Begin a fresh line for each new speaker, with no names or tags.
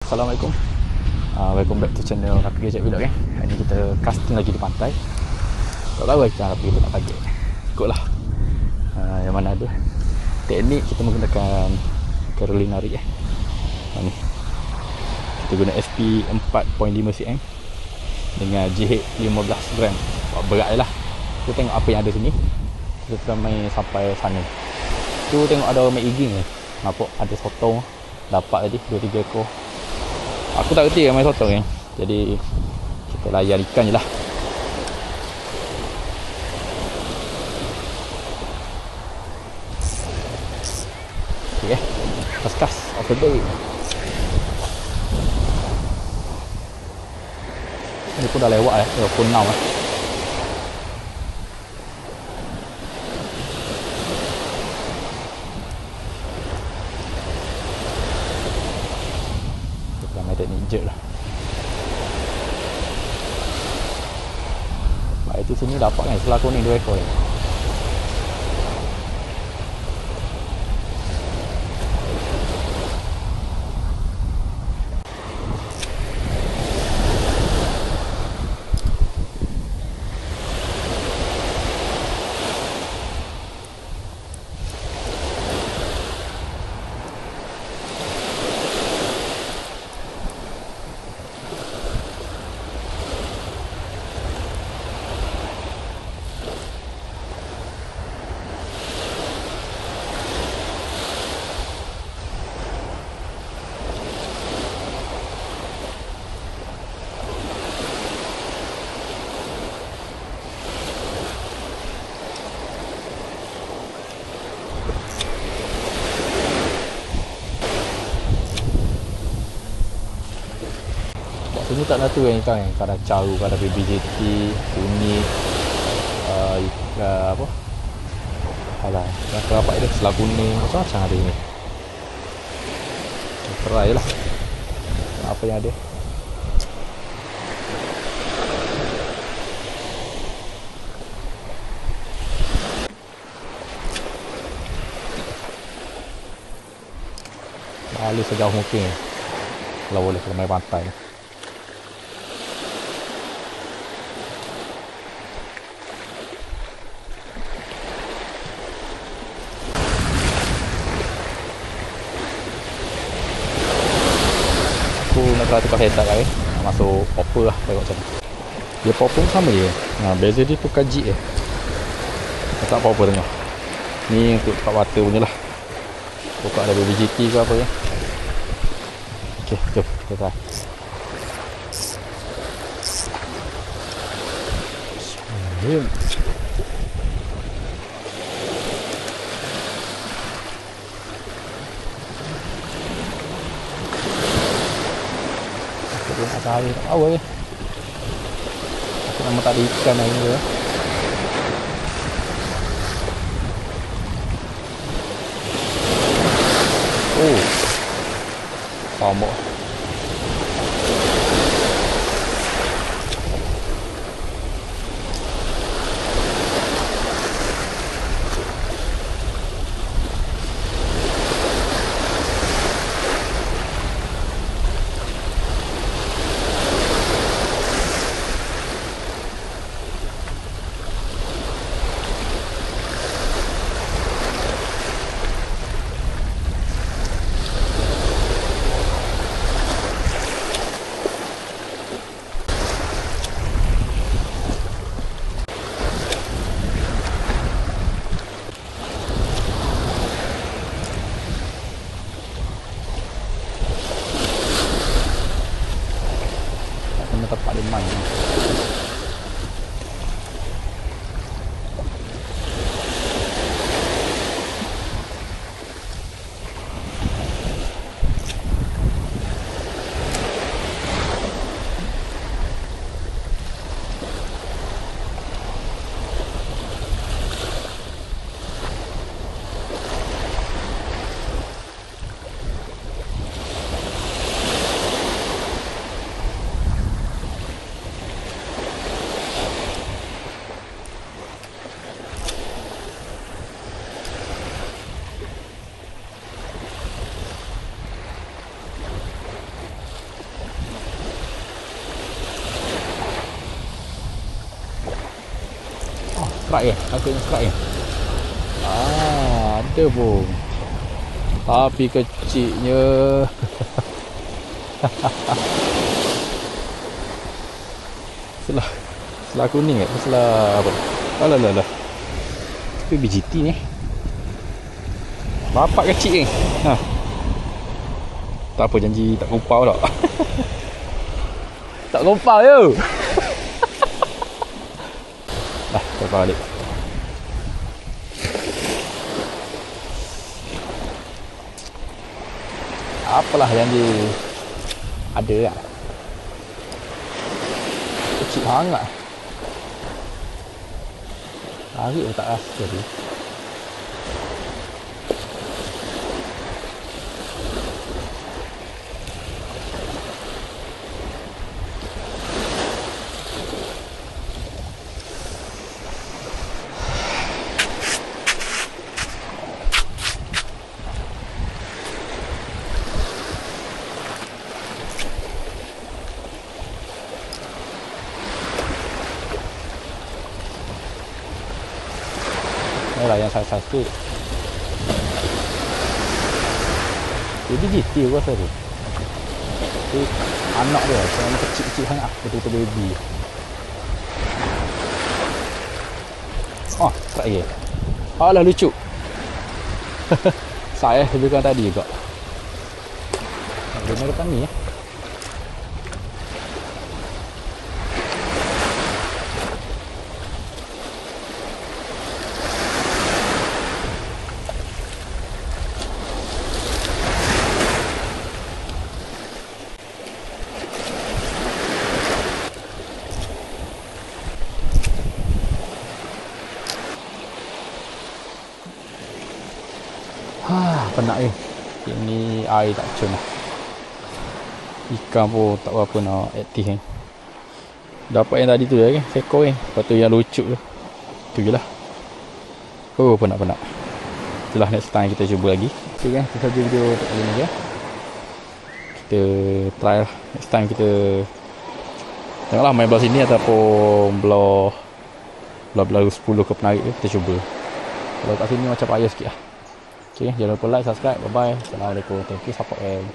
Assalamualaikum. Welcome back to channel Rapi Gadget Vlog kan. Hari ni kita casting lagi di pantai. Tak tahu macam Rapi kita nak target. Ikutlah yang mana ada. Teknik kita menggunakan Carolina rig ni. Kita guna SP 4.5 cm dengan GH 15 gram. Berat je lah. Kita tengok apa yang ada sini. Kita main sampai sana. Tu tengok ada main iging ni. Nampak ada sotong. Dapat tadi 2-3 ekor. Aku tak kerti main sotong kan. Jadi kita layan ikan je lah. Okay, kas-kas off the bait. Ni pun dah lewat pukul 6 lah. Kita main teknik jerk lah. Baik tu sini dapat kan selah kuning 2 ekor ni. Sini tak ada tu yang ikan yang kadang caru, kadang BBJT, kunyit, ikan apa? Alah, yang kerapat dia selah kuning, macam-macam ada ni. Try lah. Apa yang ada. Balik sejauh mungkin. Kalau boleh ke main pantai. Nak tukar headset lah masuk popper lah, tengok macam ni. Dia popper sama je. Beza dia tukar jig je. Tak apa-apa tengok. Ni untuk tukar water punya lah. Tukar ada BBGT ke apa ya. Ok, jom kita try. Jom. Ada air tak tahu je. Aku memang tak ada ikan hari ni je. Oh, sama. Tempat dia main. strike akhirnya strike ada pun tapi kecilnya. Selah kuning selah apa? Alah tapi BGT ni bapak kecil ni. Tak apa, janji tak kumpau tak. Tak kumpau je. Dah, kita balik. Apalah janji ada lah. Kecil sangat. Tarik pun tak rasa dia. Inilah yang saiz-saiz tu. Jadi GT aku rasa tu. Itu anak dia, sebenarnya kecil-kecil sangat. Betul-betul baby. Oh, tak lagi. Alah lucu. Saya lebih kurang tadi juga. Benar depan ni ya. Penat ni. Ini air tak cun lah. Ikan pun tak berapa nak aktif kan. Dapat yang tadi tu je kan, seekor kan. Lepas tu yang lucu tu. Tu je lah. Oh, penat-penat. Itulah next time kita cuba lagi. Okay kan, itu saja video untuk kali ni ya. Kita try lah. Next time kita tengoklah main belah sini ataupun belah 10 ke penarik tu. Kita cuba. Kalau kat sini macam payah sikit lah. Okay, jangan lupa like, subscribe. Bye bye. Assalamualaikum. Thank you support and